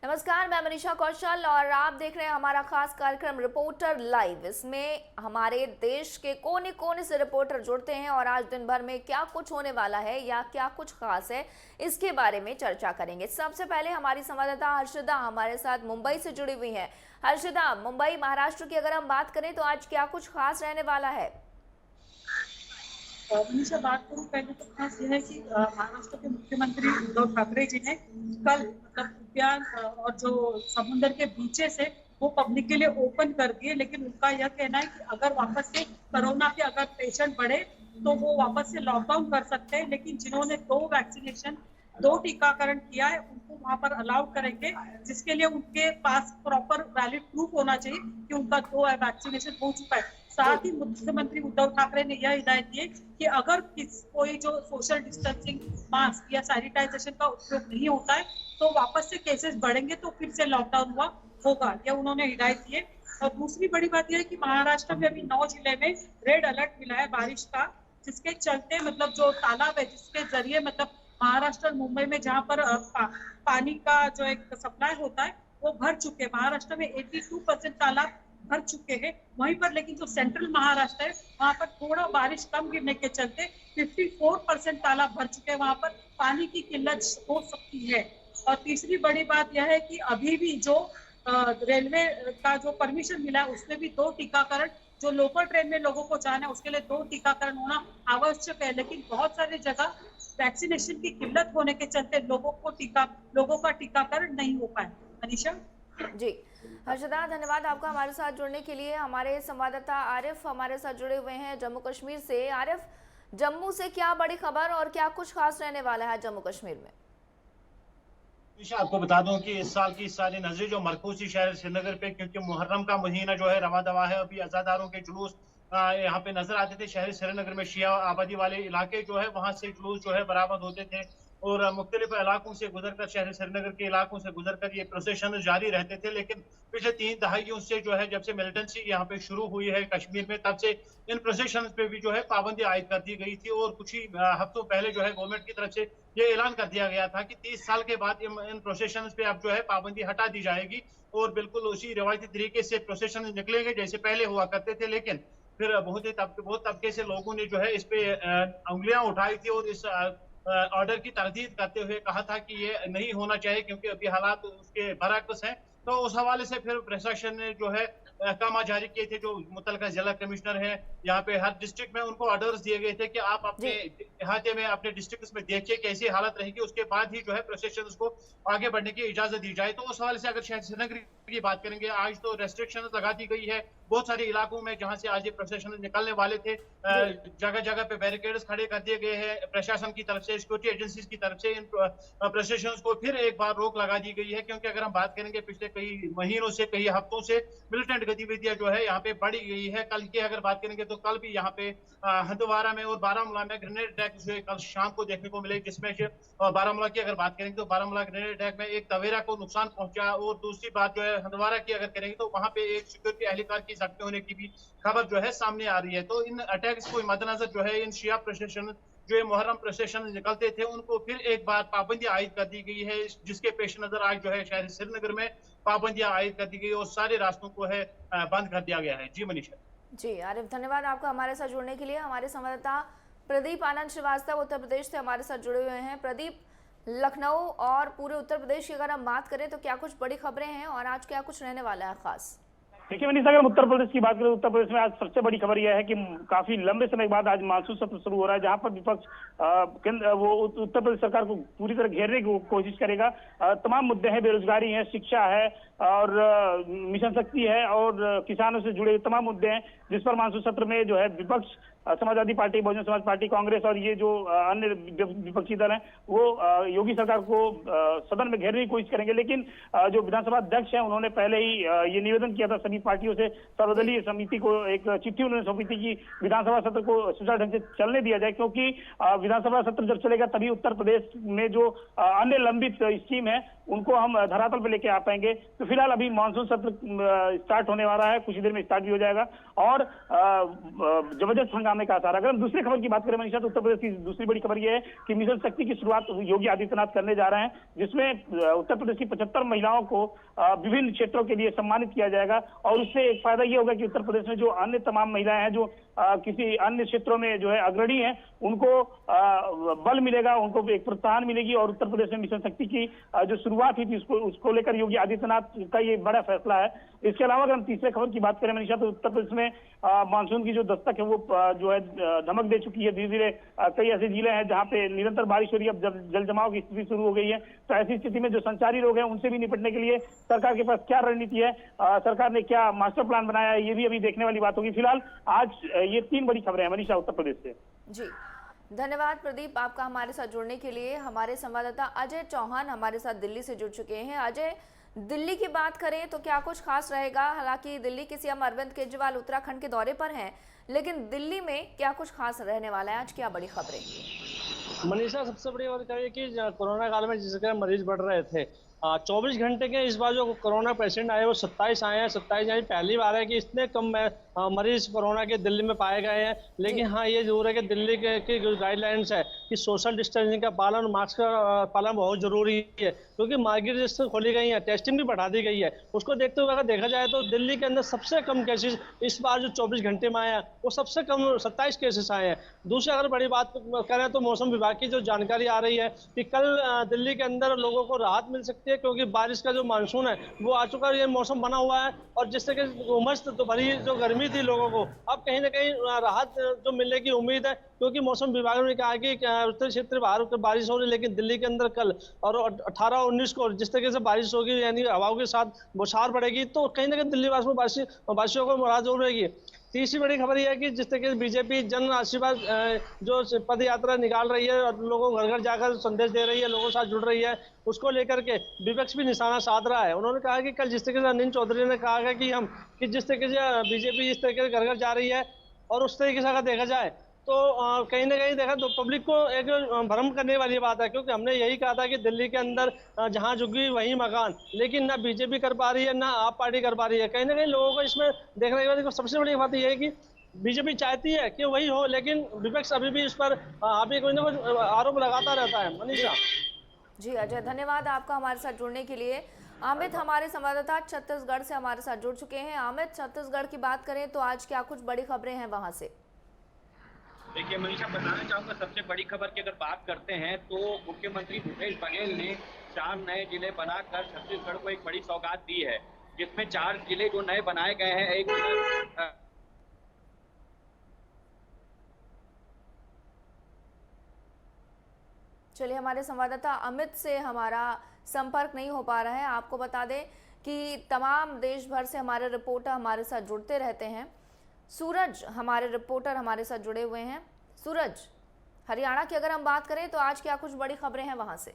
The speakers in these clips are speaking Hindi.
नमस्कार, मैं मनीषा कौशल और आप देख रहे हैं हमारा खास कार्यक्रम रिपोर्टर लाइव। इसमें हमारे देश के कोने कोने से रिपोर्टर जुड़ते हैं और आज दिन भर में क्या कुछ होने वाला है या क्या कुछ खास है, इसके बारे में चर्चा करेंगे। सबसे पहले हमारी संवाददाता हर्षिता हमारे साथ मुंबई से जुड़ी हुई है। हर्षिता, मुंबई महाराष्ट्र की अगर हम बात करें तो आज क्या कुछ खास रहने वाला है? मनीषा, बात करूं पहले तो खास यह है कि महाराष्ट्र के मुख्यमंत्री उद्धव ठाकरे जी ने कल उद्यान और जो समुद्र के बीचेस है वो पब्लिक के लिए ओपन कर दिए। लेकिन उनका यह कहना है कि अगर वापस से कोरोना के अगर पेशेंट बढ़े तो वो वापस से लॉकडाउन कर सकते हैं। लेकिन जिन्होंने दो टीकाकरण किया है उनको वहां पर अलाउड करेंगे, जिसके लिए उनके पास प्रॉपर वैलिड प्रूफ होना चाहिए कि उनका 2 वैक्सीनेशन हो चुका है। साथ ही मुख्यमंत्री उद्धव ठाकरे ने यह हिदायत दी है कि अगर कोई जो सोशल डिस्टेंसिंग, मास्क या सैनिटाइजेशन का उपयोग नहीं होता है तो वापस से केसेस बढ़ेंगे तो फिर से लॉकडाउन होगा, यह उन्होंने हिदायत दी है। और दूसरी बड़ी बात यह है कि महाराष्ट्र में अभी 9 जिले में रेड अलर्ट मिला है बारिश का, जिसके चलते जो तालाब है जिसके जरिए महाराष्ट्र और मुंबई में जहाँ पर पानी का जो एक सप्लाई होता है वो भर चुके हैं। महाराष्ट्र में 82% तालाब भर चुके हैं। वहीं पर लेकिन जो सेंट्रल महाराष्ट्र है वहां पर थोड़ा बारिश कम गिरने के चलते 54% तालाब भर चुके हैं। वहां पर पानी की किल्लत हो सकती है। और तीसरी बड़ी बात यह है कि अभी भी जो रेलवे का जो परमिशन मिला है उसमें भी 2 टीकाकरण, जो लोकल ट्रेन में लोगों को जाना है उसके लिए 2 टीकाकरण होना आवश्यक है। लेकिन बहुत सारी जगह वैक्सीनेशन की किल्लत होने के चलते लोगों का टीकाकरण नहीं हो पाया। मनीषा जी, हर्षदा, धन्यवाद आपका हमारे साथ जुड़ने के लिए। हमारे संवाददाता आरिफ हमारे साथ जुड़े हुए हैं जम्मू कश्मीर से। आरिफ, जम्मू से क्या बड़ी खबर और क्या कुछ खास रहने वाला है जम्मू कश्मीर में? आपको बता दूं कि इस साल की सारी नजरें जो मरकूज थी शहर श्रीनगर पे, क्योंकि मुहर्रम का महीना जो है रवा दवा है। अभी अजादारों के जुलूस यहाँ पे नजर आते थे। शहर श्रीनगर में शिया आबादी वाले इलाके जो है वहां से जुलूस जो है बरामद होते थे और मुख्तलिफ इलाकों से गुजरकर, शहर श्रीनगर के इलाकों से गुजरकर ये प्रोसेशन जारी रहते थे। लेकिन पिछले 3 दहाइयों से जो है, जब से मिलिटेंसी यहाँ पे शुरू हुई है कश्मीर में, तब से इन प्रोसेशन पे भी जो है पाबंदी आयद कर दी गई थी। और कुछ ही हफ्तों पहले जो है गवर्नमेंट की तरफ से ये ऐलान कर दिया गया था कि 30 साल के बाद इन प्रोसेशन पे अब जो है पाबंदी हटा दी जाएगी और बिल्कुल उसी रवायती तरीके से प्रोसेशन निकलेंगे जैसे पहले हुआ करते थे। लेकिन फिर बहुत तबके से लोगों ने जो है इस पे उंगलियां उठाई थी और इस ऑर्डर की तरदीद करते हुए कहा था कि ये नहीं होना चाहिए क्योंकि अभी हालात उसके बरअक्स हैं। तो उस हवाले से फिर प्रशासन ने जो है अहकाम जारी किए थे। जो मुतलका जिला कमिश्नर है यहाँ पे हर डिस्ट्रिक्ट में, उनको ऑर्डर्स दिए गए थे कि आप अपने इहाते में, अपने डिस्ट्रिक्ट में देखिए कैसी हालत रहेगी, उसके बाद ही जो है प्रशासन को आगे बढ़ने की इजाजत दी जाए। तो उस हवाले से अगर शहर श्रीनगर की बात करेंगे, आज तो रेस्ट्रिक्शन लगा दी गई है बहुत सारे इलाकों में जहां से आज ये प्रशासन निकलने वाले थे। जगह जगह पे बैरिकेड्स खड़े कर दिए गए हैं प्रशासन की तरफ से, सिक्योरिटी एजेंसीज की तरफ से। इन प्रशासन को फिर एक बार रोक लगा दी गई है क्योंकि अगर हम बात करेंगे पिछले कई महीनों से, कई हफ्तों से मिलिटेंट गतिविधियां जो है यहाँ पे बढ़ी गई है। कल की अगर बात करेंगे तो कल भी यहाँ पे हंदवारा में और बारामूला में ग्रेनेड अटैक जो है कल शाम को देखने को मिले, जिसमें बारामूला की अगर बात करेंगे तो बारामूला ग्रेनेड अटैक में एक तवेरा को नुकसान पहुंचा। और दूसरी बात जो है हंदवारा की अगर करेंगे तो वहां पे एक सिक्योरिटी एहलकार की जख्मी होने की भी खबर जो है सामने आ रही है। तो इन अटैक्स को मद्देनजर जो है इन शिया प्रशासन जो ये मुहर्रम प्रोसेशन निकलते थे उनको फिर एक बार पाबंदी आयद कर दी गई है, जिसके पेश नजर आज जो है शहर श्रीनगर में पाबंदियां आयद कर दी गई और सारे रास्तों को है बंद कर दिया गया है। जी मनीषा। जी आरिफ, धन्यवाद आपका हमारे साथ जुड़ने के लिए। हमारे संवाददाता प्रदीप आनंद श्रीवास्तव उत्तर प्रदेश से हमारे साथ जुड़े हुए हैं। प्रदीप, लखनऊ और पूरे उत्तर प्रदेश की अगर हम बात करें तो क्या कुछ बड़ी खबरें हैं और आज क्या कुछ रहने वाला है खास? देखिए मनीषा, अगर उत्तर प्रदेश की बात करें, उत्तर प्रदेश में आज सबसे बड़ी खबर यह है कि काफी लंबे समय के बाद आज मानसून सत्र शुरू हो रहा है, जहां पर विपक्ष वो उत्तर प्रदेश सरकार को पूरी तरह घेरने की कोशिश करेगा। तमाम मुद्दे हैं, बेरोजगारी है, शिक्षा है और मिशन शक्ति है और किसानों से जुड़े तमाम मुद्दे हैं, जिस पर मानसून सत्र में जो है विपक्ष, समाजवादी पार्टी, बहुजन समाज पार्टी, कांग्रेस और ये जो अन्य विपक्षी दल हैं वो योगी सरकार को सदन में घेरने की कोशिश करेंगे। लेकिन जो विधानसभा अध्यक्ष हैं उन्होंने पहले ही ये निवेदन किया था सभी सभी पार्टियों से सर्वदलीय समिति को एक चिट्ठी उन्होंने सौंपी थी कि विधानसभा सत्र को सुचारू ढंग से चलने दिया जाए, क्योंकि विधानसभा सत्र जब चलेगा तभी उत्तर प्रदेश में जो अन्य लंबित स्कीम है उनको हम धरातल पर लेके आ पाएंगे। तो फिलहाल अभी मानसून सत्र स्टार्ट होने वाला है, कुछ ही देर में स्टार्ट भी हो जाएगा और जबरदस्त हंगामे का आसार। अगर हम दूसरी खबर की बात करें मनीषा, तो उत्तर प्रदेश की दूसरी बड़ी खबर यह है कि मिशन शक्ति की शुरुआत योगी आदित्यनाथ करने जा रहे हैं, जिसमें उत्तर प्रदेश की 75 महिलाओं को विभिन्न क्षेत्रों के लिए सम्मानित किया जाएगा। और उससे एक फायदा ये होगा कि उत्तर प्रदेश में जो अन्य तमाम महिलाएं हैं जो किसी अन्य क्षेत्रों में जो है अग्रणी हैं, उनको बल मिलेगा, उनको एक प्रोत्साहन मिलेगी। और उत्तर प्रदेश में मिशन शक्ति की जो शुरुआत हुई थी उसको लेकर योगी आदित्यनाथ का ये बड़ा फैसला है। इसके अलावा अगर हम तीसरे खबर की बात करें मनीषा, तो उत्तर प्रदेश में मानसून की जो दस्तक है वो जो है धमक दे चुकी है। धीरे धीरे कई ऐसे जिले हैं जहां पे निरंतर बारिश हो रही है, अब जब जल जमाव की स्थिति शुरू हो गई है। तो ऐसी स्थिति में जो संचारी रोग हैं उनसे भी निपटने के लिए सरकार के पास क्या रणनीति है, सरकार ने क्या मास्टर प्लान बनाया है, ये भी अभी देखने वाली बात होगी। फिलहाल आज ये 3 बड़ी खबरें हैं मनीषा उत्तर प्रदेश से। जी धन्यवाद प्रदीप आपका हमारे साथ जुड़ने के लिए। हमारे संवाददाता अजय चौहान हमारे साथ दिल्ली से जुड़ चुके हैं। अजय, दिल्ली की बात करें तो क्या कुछ खास रहेगा? हालांकि दिल्ली के सीएम अरविंद केजरीवाल उत्तराखंड के दौरे पर हैं, लेकिन दिल्ली में क्या कुछ खास रहने वाला है? आज क्या बड़ी खबरें? मनीषा, सबसे बड़ी बात है कि कोरोना काल में जिस तरह मरीज बढ़ रहे थे, 24 घंटे के इस बार जो कोरोना पेशेंट आए वो 27 आए हैं। 27 यानी पहली बार है कि इतने कम मरीज कोरोना के दिल्ली में पाए गए हैं। लेकिन हाँ, ये जरूर है कि दिल्ली के जो गाइडलाइंस है कि सोशल डिस्टेंसिंग का पालन, मास्क का पालन बहुत जरूरी है, क्योंकि मार्केट जिससे खोली गई है, टेस्टिंग भी बढ़ा दी गई है। उसको देखते हुए अगर देखा जाए तो दिल्ली के अंदर सबसे कम केसेस इस बार जो 24 घंटे में आए हैं वो सबसे कम 27 केसेस आए हैं। दूसरी अगर बड़ी बात करें तो मौसम विभाग की जो जानकारी आ रही है कि कल दिल्ली के अंदर लोगों को राहत मिल सकती है, क्योंकि बारिश का जो मानसून है वो आ चुका है, ये मौसम बना हुआ है। और जिससे कि उमस तो भरी जो गर्मी थी लोगों को, अब कहीं ना कहीं राहत जो मिलने की उम्मीद है, क्योंकि मौसम विभाग ने कहा कि उत्तरी क्षेत्र बाहर बारिश हो रही है, लेकिन दिल्ली के अंदर कल और 18 और 19 को जिस तरीके से बारिश होगी, यानी हवाओं के साथ बौछार पड़ेगी, तो कहीं ना कहीं दिल्ली वासियों को मुराद जरूर रहेगी। तीसरी बड़ी खबर यह है कि जिस तरीके से बीजेपी जन आशीर्वाद जो पद यात्रा निकाल रही है और लोगों को घर घर जाकर संदेश दे रही है, लोगों के साथ जुड़ रही है, उसको लेकर के विपक्ष भी निशाना साध रहा है। उन्होंने कहा कि कल जिस तरीके से अनिल चौधरी ने कहा है कि जिस तरीके से बीजेपी इस तरीके से घर घर जा रही है और उस तरीके से अगर देखा जाए तो कहीं ना कहीं देखा तो पब्लिक को एक भ्रम करने वाली बात है, क्योंकि हमने यही कहा था कि दिल्ली के अंदर जहां झुकी वही मकान, लेकिन ना बीजेपी कर पा रही है ना आप पार्टी कर पा रही है। कहीं ना कहीं लोगों को इसमें देखने के बाद सबसे बड़ी बात यह है कि बीजेपी चाहती है कि वही हो, लेकिन विपक्ष अभी भी इस पर अभी कोई ना कोई आरोप लगाता रहता है। मनीषा जी अजय, धन्यवाद आपका हमारे साथ जुड़ने के लिए। अमित हमारे संवाददाता छत्तीसगढ़ से हमारे साथ जुड़ चुके हैं। अमित, छत्तीसगढ़ की बात करें तो आज क्या कुछ बड़ी खबरें हैं वहां से? देखिए मनीषा, बताना चाहूंगा सबसे बड़ी खबर की अगर बात करते हैं तो मुख्यमंत्री भूपेश बघेल ने 4 नए जिले बनाकर छत्तीसगढ़ को एक बड़ी सौगात दी है, जिसमें 4 जिले जो नए बनाए गए हैं। एक चलिए, हमारे संवाददाता अमित से हमारा संपर्क नहीं हो पा रहा है। आपको बता दें कि तमाम देश भर से हमारे रिपोर्टर हमारे साथ जुड़ते रहते हैं। सूरज हमारे रिपोर्टर हमारे साथ जुड़े हुए हैं। सूरज, हरियाणा की अगर हम बात करें तो आज क्या कुछ बड़ी खबरें हैं वहां से?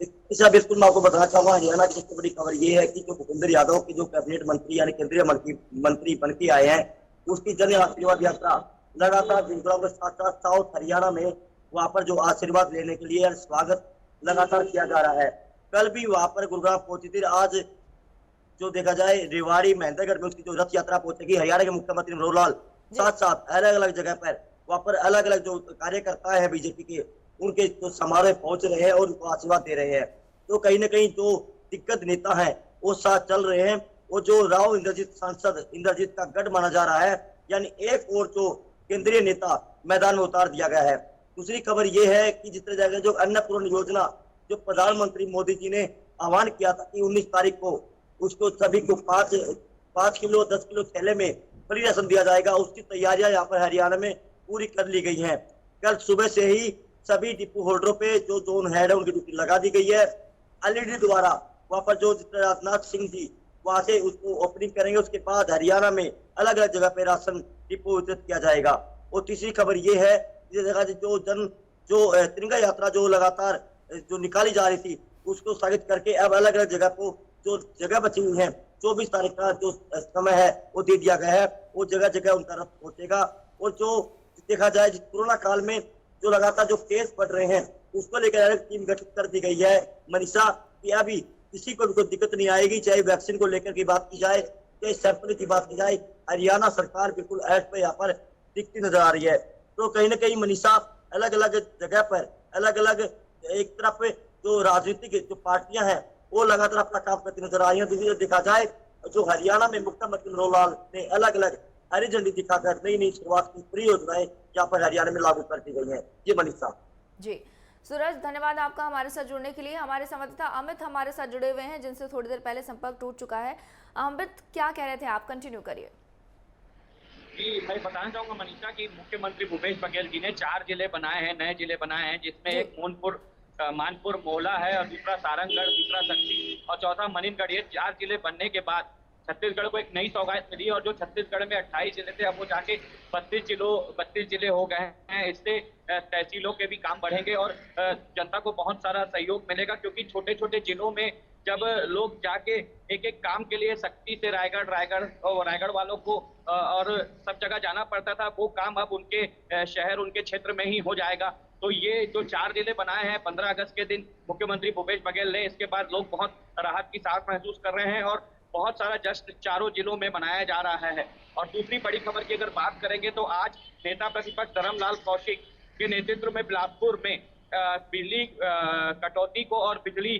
बिल्कुल, मैं आपको बताना चाहूंगा हरियाणा की सबसे बड़ी खबर ये है कि जो भूपेंद्र यादव की जो कैबिनेट मंत्री यानी केंद्रीय मंत्री बन के आए हैं, उसकी जन आशीर्वाद यात्रा लगातार गुरुग्राम के साथ साथ साउथ हरियाणा में वहां पर जो आशीर्वाद लेने के लिए स्वागत लगातार किया जा रहा है। कल भी वहां पर गुरुग्राम पहुंची थी। आज जो देखा जाए रेवाड़ी महेंद्रगढ़ में उसकी जो रथ यात्रा पहुंचेगी। हरियाणा के मुख्यमंत्री मनोहर लाल साथ साथ अलग अलग जगह पर वहां पर अलग अलग जो कार्यकर्ता है बीजेपी के, उनके जो समारोह पहुंच रहे हैं और उनको आशीर्वाद दे रहे हैं। तो कहीं ना कहीं जो दिग्गज नेता है वो साथ चल रहे हैं। वो जो राव इंद्रजीत सांसद इंद्रजीत का गढ़ माना जा रहा है, यानी एक और जो केंद्रीय नेता मैदान में उतार दिया गया है। दूसरी खबर यह है कि जिस तरह जो अन्नपूर्ण योजना जो प्रधानमंत्री मोदी जी ने आह्वान किया था कि 19 तारीख को उसको सभी को 5 किलो 10 किलो थैले में फ्री राशन दिया जाएगा, उसकी तैयारियां यहाँ पर हरियाणा में पूरी कर ली गई हैं। कल सुबह से ही सभी डिपो होल्डरों पे जो जोन हेड है उनकी ड्यूटी लगा दी गई है। एलईडी द्वारा वहां पर जो राजनाथ सिंह जी वहां से उसको ओपनिंग करेंगे, उसके बाद हरियाणा में अलग अलग जगह पे राशन डिपो वितरित किया जाएगा। और तीसरी खबर ये है जो तिरंगा यात्रा जो लगातार जो निकाली जा रही थी उसको स्थगित करके अब अलग अलग जगह को जो जगह बची हुई है 24 तारीख का जो समय है वो दे दिया गया है, वो जगह जगह उनका रथ पहुंचेगा। और जो देखा जाए कोरोना काल में जो लगातार जो केस बढ़ रहे हैं उसको लेकर टीम गठित कर दी गई है मनीषा, कि अभी किसी को भी कोई दिक्कत नहीं आएगी, चाहे वैक्सीन को लेकर की बात की जाए, चाहे सैंपल की बात की जाए। हरियाणा सरकार बिल्कुल अलर्ट पे यहाँ पर दिखती नजर आ रही है। तो कहीं ना कहीं मनीषा अलग अलग जगह पर अलग अलग एक तरफ जो राजनीतिक जो पार्टियां हैं वो लगातार अपना काम करती नजर आ रही है। दूसरी देखा जाए जो हरियाणा में मुख्यमंत्री मनोहर लाल ने अलग अलग हरी झंडी दिखाकर नई नई शुरुआत की फ्री योजनाएं यहाँ पर हरियाणा में लागू कर दी गई है। ये मनीषा जी सूरज, धन्यवाद आपका हमारे साथ जुड़ने के लिए। हमारे संवाददाता अमित हमारे साथ जुड़े हुए हैं जिनसे थोड़ी देर पहले संपर्क टूट चुका है। अमित, क्या कह रहे थे आप? कंटिन्यू करिए। जी, मैं बताना चाहूंगा मनीषा कि मुख्यमंत्री भूपेश बघेल जी ने 4 जिले बनाए हैं, नए जिले बनाए हैं, जिसमें एक मानपुर मोहला है और दूसरा सारंगगढ़, दूसरा सक्ती और चौथा मनीनगढ़। ये 4 जिले बनने के बाद छत्तीसगढ़ को एक नई सौगात मिली और जो छत्तीसगढ़ में 28 जिले थे अब वो जाके 32 जिले हो गए हैं। इससे तहसीलों के भी काम बढ़ेंगे और जनता को बहुत सारा सहयोग मिलेगा, क्योंकि छोटे छोटे जिलों में जब लोग जाके एक एक काम के लिए सक्ती से रायगढ़ वालों को और सब जगह जाना पड़ता था, वो काम अब उनके शहर, उनके क्षेत्र में ही हो जाएगा। तो ये जो 4 जिले बनाए हैं 15 अगस्त के दिन मुख्यमंत्री भूपेश बघेल ने, इसके बाद लोग बहुत राहत की सांस महसूस कर रहे हैं और बहुत सारा जश्न चारों जिलों में मनाया जा रहा है। और दूसरी बड़ी खबर की अगर बात करेंगे तो आज नेता प्रतिपक्ष धर्मलाल कौशिक के नेतृत्व में बिलासपुर में बिजली कटौती को और बिजली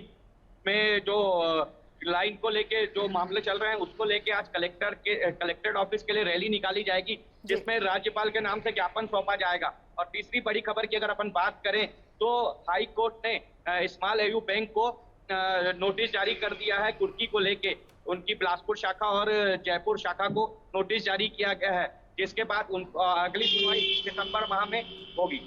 में जो लाइन को लेके जो मामले चल रहे हैं उसको लेके आज कलेक्टेड ऑफिस के लिए रैली निकाली जाएगी, जिसमें राज्यपाल के नाम से ज्ञापन सौंपा जाएगा। और तीसरी बड़ी खबर की अगर अपन बात करें तो हाई कोर्ट ने स्मॉल एयू बैंक को नोटिस जारी कर दिया है कुर्की को लेके। उनकी बिलासपुर शाखा और जयपुर शाखा को नोटिस जारी किया गया है, जिसके बाद अगली सुनवाई सितंबर माह में होगी।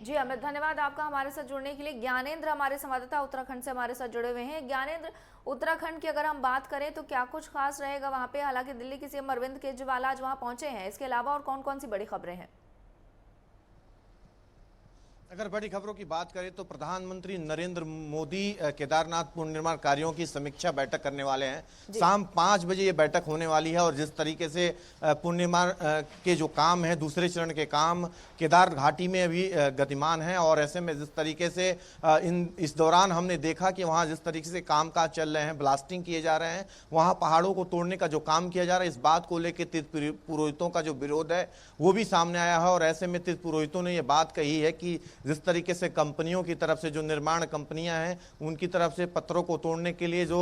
जी अमित, धन्यवाद आपका हमारे साथ जुड़ने के लिए। ज्ञानेंद्र हमारे संवाददाता उत्तराखंड से हमारे साथ जुड़े हुए हैं। ज्ञानेंद्र, उत्तराखंड की अगर हम बात करें तो क्या कुछ खास रहेगा वहां पे? हालांकि दिल्ली के सीएम अरविंद केजरीवाल आज वहां पहुंचे हैं, इसके अलावा और कौन कौन सी बड़ी खबरें हैं? अगर बड़ी खबरों की बात करें तो प्रधानमंत्री नरेंद्र मोदी केदारनाथ पुनर्निर्माण कार्यों की समीक्षा बैठक करने वाले हैं। शाम 5 बजे ये बैठक होने वाली है और जिस तरीके से पुनर्निर्माण के जो काम है, दूसरे चरण के काम केदार घाटी में अभी गतिमान है और ऐसे में जिस तरीके से इस दौरान हमने देखा कि वहाँ जिस तरीके से कामकाज चल रहे हैं, ब्लास्टिंग किए जा रहे हैं, वहाँ पहाड़ों को तोड़ने का जो काम किया जा रहा है, इस बात को लेकर तीर्थ पुरोहितों का जो विरोध है वो भी सामने आया है। और ऐसे में तीर्थ पुरोहितों ने ये बात कही है कि जिस तरीके से कंपनियों की तरफ से, जो निर्माण कंपनियां हैं, उनकी तरफ से पत्थरों को तोड़ने के लिए जो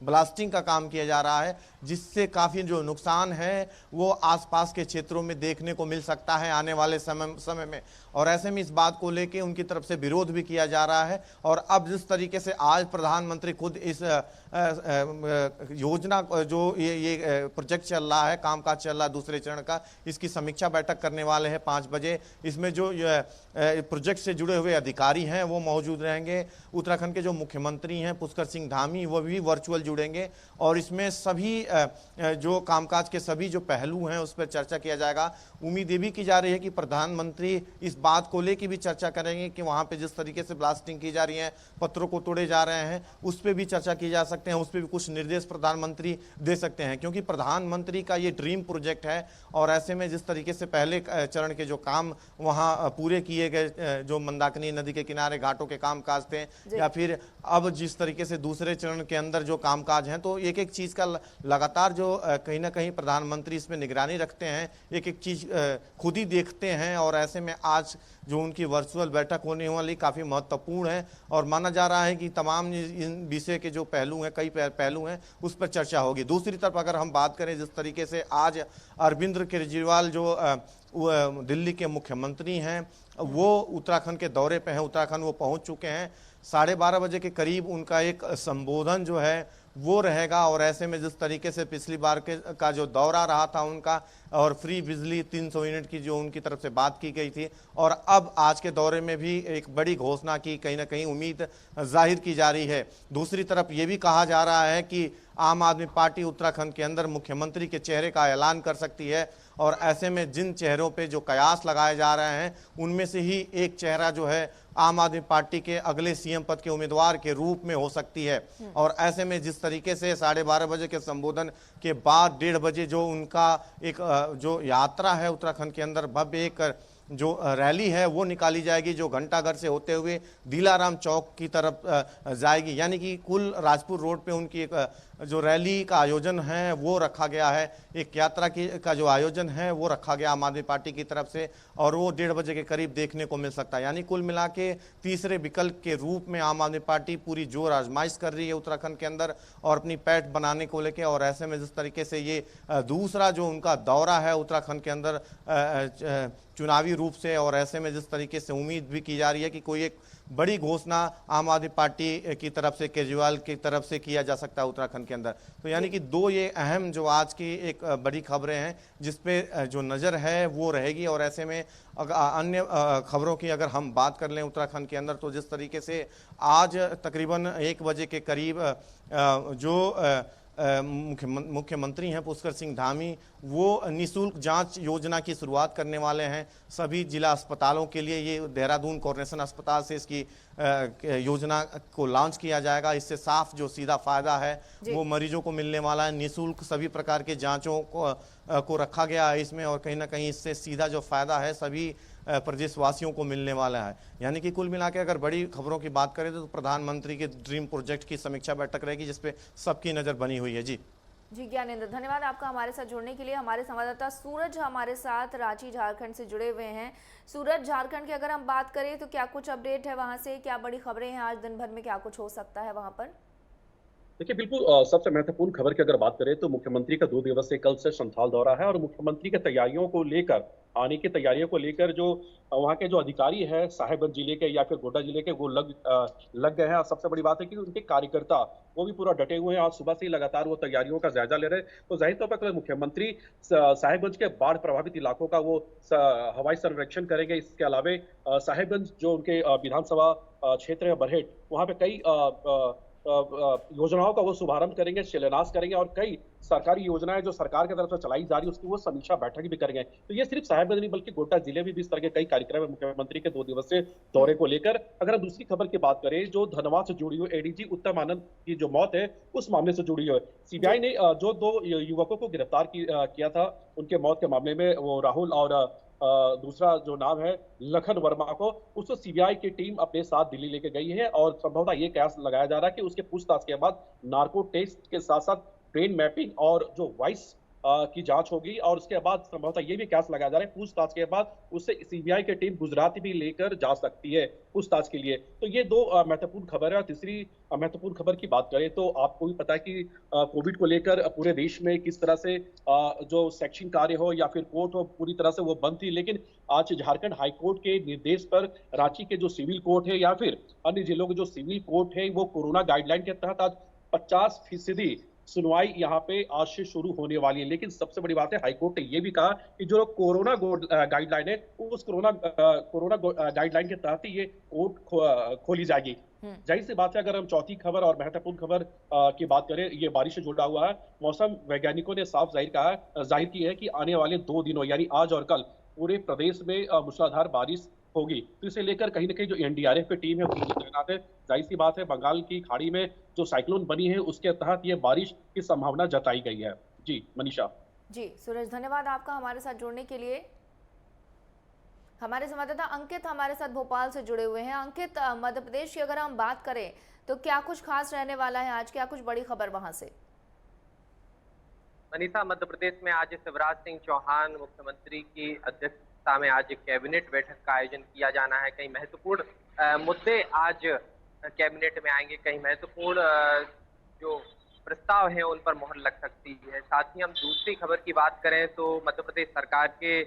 ब्लास्टिंग का काम किया जा रहा है, जिससे काफी जो नुकसान है वो आसपास के क्षेत्रों में देखने को मिल सकता है आने वाले समय में। और ऐसे में इस बात को लेकर उनकी तरफ से विरोध भी किया जा रहा है। और अब जिस तरीके से आज प्रधानमंत्री खुद इस योजना जो ये प्रोजेक्ट चल रहा है, कामकाज चल रहा है दूसरे चरण का, इसकी समीक्षा बैठक करने वाले हैं 5 बजे। इसमें जो प्रोजेक्ट से जुड़े हुए अधिकारी हैं वो मौजूद रहेंगे। उत्तराखंड के जो मुख्यमंत्री हैं पुष्कर सिंह धामी, वो भी वर्चुअल जुड़ेंगे और इसमें सभी जो कामकाज के सभी जो पहलू हैं उस पर चर्चा किया जाएगा। उम्मीद ये भी की जा रही है कि प्रधानमंत्री इस बात को लेकर भी चर्चा करेंगे कि वहाँ पे जिस तरीके से ब्लास्टिंग की जा रही है, पत्थरों को तोड़े जा रहे हैं, उस पर भी चर्चा की जा सकते हैं, उस पर भी कुछ निर्देश प्रधानमंत्री दे सकते हैं, क्योंकि प्रधानमंत्री का ये ड्रीम प्रोजेक्ट है। और ऐसे में जिस तरीके से पहले चरण के जो काम वहाँ पूरे किए गए, जो मंदाकिनी नदी के किनारे घाटों के कामकाज थे, या फिर अब जिस तरीके से दूसरे चरण के अंदर जो कामकाज हैं, तो एक एक चीज का लगातार जो कहीं ना कहीं प्रधानमंत्री इसमें निगरानी रखते हैं, एक एक चीज खुद ही देखते हैं। और ऐसे में आज जो उनकी वर्चुअल बैठक होने वाली काफी महत्वपूर्ण है और माना जा रहा है कि तमाम इन विषय के जो पहलू हैं, कई पहलू हैं, उस पर चर्चा होगी। दूसरी तरफ अगर हम बात करें जिस तरीके से आज अरविंद केजरीवाल जो दिल्ली के मुख्यमंत्री हैं वो उत्तराखंड के दौरे पे हैं, उत्तराखंड वो पहुंच चुके हैं। 12:30 बजे के करीब उनका एक संबोधन जो है वो रहेगा। और ऐसे में जिस तरीके से पिछली बार का जो दौरा रहा था उनका, और फ्री बिजली 300 यूनिट की जो उनकी तरफ से बात की गई थी, और अब आज के दौरे में भी एक बड़ी घोषणा की कहीं ना कहीं उम्मीद जाहिर की जा रही है। दूसरी तरफ ये भी कहा जा रहा है कि आम आदमी पार्टी उत्तराखंड के अंदर मुख्यमंत्री के चेहरे का ऐलान कर सकती है। और ऐसे में जिन चेहरों पे जो कयास लगाए जा रहे हैं उनमें से ही एक चेहरा जो है आम आदमी पार्टी के अगले सीएम पद के उम्मीदवार के रूप में हो सकती है। और ऐसे में जिस तरीके से 12:30 बजे के संबोधन के बाद 1:30 बजे जो उनका एक जो यात्रा है उत्तराखंड के अंदर भव्य एक जो रैली है वो निकाली जाएगी, जो घंटाघर से होते हुए दिलाराम चौक की तरफ जाएगी। यानी कि कुल राजपुर रोड पे उनकी एक जो रैली का आयोजन है वो रखा गया है, एक यात्रा की का जो आयोजन है वो रखा गया आम आदमी पार्टी की तरफ से, और वो 1:30 बजे के करीब देखने को मिल सकता है। यानी कुल मिला के तीसरे विकल्प के रूप में आम आदमी पार्टी पूरी जोर आजमाइश कर रही है उत्तराखंड के अंदर और अपनी पैठ बनाने को लेकर। और ऐसे में जिस तरीके से ये दूसरा जो उनका दौरा है उत्तराखंड के अंदर चुनावी रूप से, और ऐसे में जिस तरीके से उम्मीद भी की जा रही है कि कोई एक बड़ी घोषणा आम आदमी पार्टी की तरफ से, केजरीवाल की तरफ से किया जा सकता है उत्तराखंड के अंदर। तो यानी कि दो ये अहम जो आज की एक बड़ी खबरें हैं जिसपे जो नज़र है वो रहेगी। और ऐसे में अन्य खबरों की अगर हम बात कर लें उत्तराखंड के अंदर, तो जिस तरीके से आज तकरीबन 1 बजे के करीब जो मुख्यमंत्री हैं पुष्कर सिंह धामी वो निःशुल्क जांच योजना की शुरुआत करने वाले हैं सभी जिला अस्पतालों के लिए। ये देहरादून कोऑर्डिनेशन अस्पताल से इसकी योजना को लॉन्च किया जाएगा। इससे साफ जो सीधा फायदा है वो मरीजों को मिलने वाला है। निःशुल्क सभी प्रकार के जांचों को रखा गया है इसमें, और कहीं ना कहीं इससे सीधा जो फायदा है सभी प्रदेशवासियों को मिलने वाला है। यानी कि कुल मिला के अगर बड़ी खबरों की बात करें तो प्रधानमंत्री के ड्रीम प्रोजेक्ट की समीक्षा बैठक रहेगी जिसपे सबकी नज़र बनी हुई है। जी ज्ञानेंद्र, धन्यवाद आपका हमारे साथ जुड़ने के लिए। हमारे संवाददाता सूरज हमारे साथ रांची झारखंड से जुड़े हुए हैं। सूरज, झारखंड की अगर हम बात करें तो क्या कुछ अपडेट है वहां से, क्या बड़ी खबरें हैं आज दिन भर में, क्या कुछ हो सकता है वहां पर? देखिए, बिल्कुल सबसे महत्वपूर्ण खबर की अगर बात करें तो मुख्यमंत्री का 2 दिवसीय कल से संथाल दौरा है, और मुख्यमंत्री की तैयारियों को लेकर, आने की तैयारियों को लेकर जो वहाँ के जो अधिकारी हैं साहिबगंज जिले के या फिर गोड्डा जिले के वो लग गए हैं। और सबसे बड़ी बात है कि उनके कार्यकर्ता वो भी पूरा डटे हुए हैं। आज सुबह से ही लगातार वो तैयारियों का जायजा ले रहे हैं। तो जाहिर तौर पर मुख्यमंत्री साहिबगंज के बाढ़ प्रभावित इलाकों का वो हवाई सर्वेक्षण करेंगे। इसके अलावा साहिबगंज जो उनके विधानसभा क्षेत्र है बरहेट, वहाँ पे कई योजनाओं का वो शुभारंभ करेंगे, शिलान्यास करेंगे, और कई सरकारी योजनाएं जो सरकार की तरफ से चलाई जा रही है उसकी वो समीक्षा बैठक भी करेंगे। तो ये सिर्फ साहिबगंज नहीं बल्कि गोड्डा जिले में भी इस तरह के कई कार्यक्रम है मुख्यमंत्री के 2 दिवसीय दौरे को लेकर। अगर हम दूसरी खबर की बात करें जो धनबाद से जुड़ी हुई एडीजी उत्तम आनंद की जो मौत है उस मामले से जुड़ी हुई है, सीबीआई ने जो 2 युवकों को गिरफ्तार किया था उनके मौत के मामले में, वो राहुल और दूसरा जो नाम है लखन वर्मा को, उसको सीबीआई की टीम अपने साथ दिल्ली लेके गई है। और संभवतः ये कयास लगाया जा रहा है कि उसके पूछताछ के बाद नार्को टेस्ट के साथ साथ ब्रेन मैपिंग और जो वॉइस की जांच होगी, और उसके बाद संभवतः ये भी कयास लगाया जा रहा है पूछताछ के बाद उससे सीबीआई की टीम गुजरात भी लेकर जा सकती है पूछताछ के लिए। तो ये 2 महत्वपूर्ण खबर है। और तीसरी महत्वपूर्ण खबर की बात करें तो आपको भी पता है कि कोविड को लेकर पूरे देश में किस तरह से जो शैक्षणिक कार्य हो या फिर कोर्ट हो पूरी तरह से वो बंद थी। लेकिन आज झारखंड हाईकोर्ट के निर्देश पर रांची के जो सिविल कोर्ट है या फिर अन्य जिलों के जो सिविल कोर्ट है वो कोरोना गाइडलाइन के तहत आज 50% सुनवाई यहाँ पे आज से शुरू होने वाली है। लेकिन सबसे बड़ी बात है हाईकोर्ट ने ये भी कहा कि जो कोरोना गाइडलाइन है उस कोरोना गाइडलाइन के तहत ही ये कोर्ट खोली जाएगी। जाहिर सी बात है अगर हम चौथी खबर और महत्वपूर्ण खबर की बात करें, ये बारिश से जुड़ा हुआ है। मौसम वैज्ञानिकों ने साफ जाहिर की है कि आने वाले 2 दिनों यानी आज और कल पूरे प्रदेश में मूसलाधार बारिश होगी। तो इसे लेकर कहीं ना कहीं जो एनडीआरएफ की टीम है वो तैनात है। जाहिर सी बात है बंगाल की खाड़ी में जो साइक्लोन बनी है उसके तहत ये बारिश की संभावना जताई गई है। जी मनीषा। जी सूरज, धन्यवाद आपका हमारे साथ जुड़ने के लिए। हमारे संवाददाता अंकित हमारे साथ भोपाल से जुड़े हुए हैं। अंकित, मध्य प्रदेश की अगर हम बात करें तो क्या कुछ खास रहने वाला है आज, क्या कुछ बड़ी खबर वहां से? मनीषा, मध्य प्रदेश में आज शिवराज सिंह चौहान मुख्यमंत्री की अध्यक्षता में आज एक कैबिनेट बैठक का आयोजन किया जाना है। कई महत्वपूर्ण मुद्दे आज कैबिनेट में आएंगे, कई महत्वपूर्ण जो प्रस्ताव हैं उन पर मोहर लग सकती है। साथ ही हम दूसरी खबर की बात करें तो मध्य प्रदेश सरकार के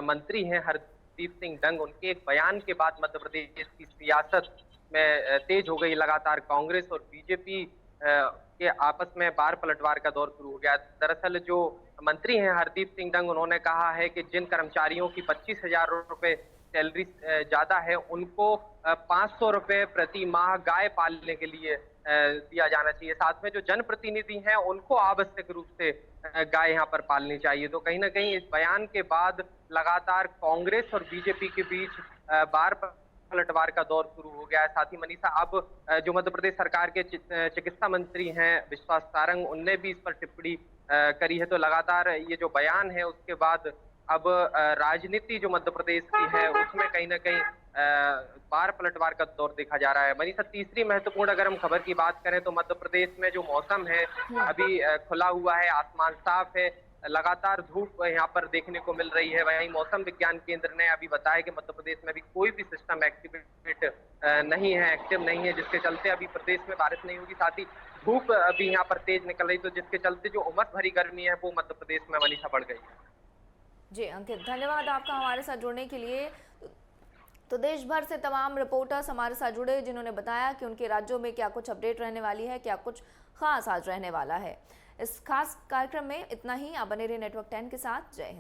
मंत्री हैं हरदीप सिंह डंग, उनके एक बयान के बाद मध्य प्रदेश की सियासत में तेज हो गई। लगातार कांग्रेस और बीजेपी के आपस में बार पलटवार का दौर शुरू हो गया। दरअसल जो मंत्री हैं हरदीप सिंह डंग, उन्होंने कहा है कि जिन कर्मचारियों की 25,000 रुपए सैलरी ज्यादा है उनको 500 रुपए प्रति माह गाय पालने के लिए दिया जाना चाहिए। साथ में जो जनप्रतिनिधि हैं उनको आवश्यक रूप से गाय यहाँ पर पालनी चाहिए। तो कहीं ना कहीं इस बयान के बाद लगातार कांग्रेस और बीजेपी के बीच बार पलटवार का दौर शुरू हो गया है। साथ ही मनीषा, अब जो मध्य प्रदेश सरकार के चिकित्सा मंत्री हैं विश्वास सारंग, उनने भी इस पर टिप्पणी करी है। तो लगातार ये जो बयान है उसके बाद अब राजनीति जो मध्य प्रदेश की है उसमें कहीं ना कहीं बार पलटवार का दौर देखा जा रहा है। मनीषा, तीसरी महत्वपूर्ण अगर हम खबर की बात करें तो मध्य प्रदेश में जो मौसम है अभी खुला हुआ है, आसमान साफ है, लगातार धूप यहाँ पर देखने को मिल रही है। वहीं मौसम विज्ञान केंद्र ने अभी बताया कि मध्य प्रदेश में अभी कोई भी सिस्टम एक्टिव नहीं है, जिसके चलते अभी प्रदेश में बारिश नहीं होगी। साथ ही धूप अभी यहाँ पर तेज निकल रही, तो जिसके चलते जो उमस भरी गर्मी है वो मध्य प्रदेश में मनीषा बढ़ गई है। जी अंकित, धन्यवाद आपका हमारे साथ जुड़ने के लिए। तो देश भर से तमाम रिपोर्टर्स हमारे साथ जुड़े जिन्होंने बताया कि उनके राज्यों में क्या कुछ अपडेट रहने वाली है, क्या कुछ खास आज रहने वाला है। इस खास कार्यक्रम में इतना ही। आप बने रहिए नेटवर्क 10 के साथ। जय हिंद।